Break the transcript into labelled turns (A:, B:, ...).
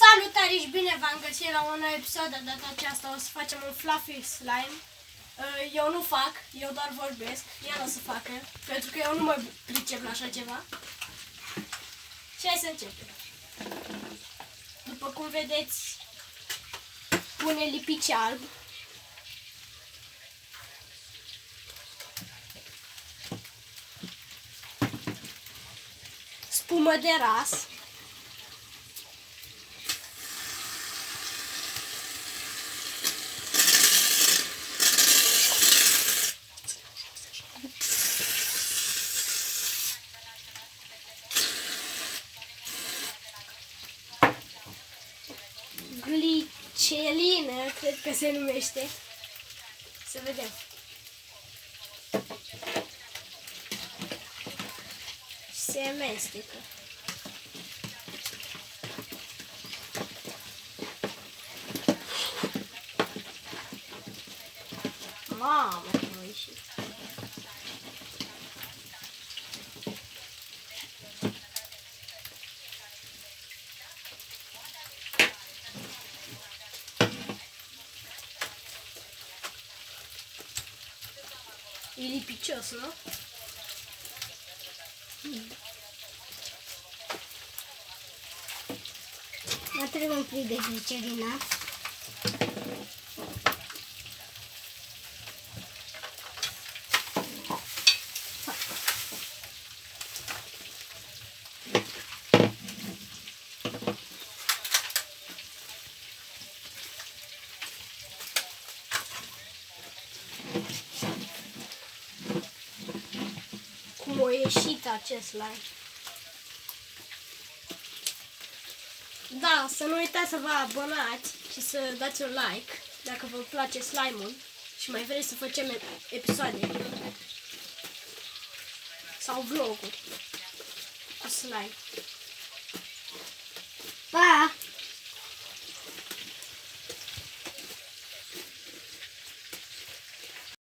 A: Salutare și bine v-am găsit la un nou episod. De data aceasta o să facem un fluffy slime. Eu nu fac, eu doar vorbesc. El o să facă, pentru că eu nu mă pricep la așa ceva. Și hai să începem. După cum vedeți, pune lipici alb. Spumă de ras. Glicelină, cred că se numește. Să vedem. Se amestecă. Mamă, cum a ieșit. E lipicios, nu?
B: Mai trebuie un pic de glicerina.
A: Cum a ieșit acest slime. Da, să nu uitați să vă abonați și să dați un like dacă vă place slime-ul și mai vreți să facem episoade sau vloguri cu slime.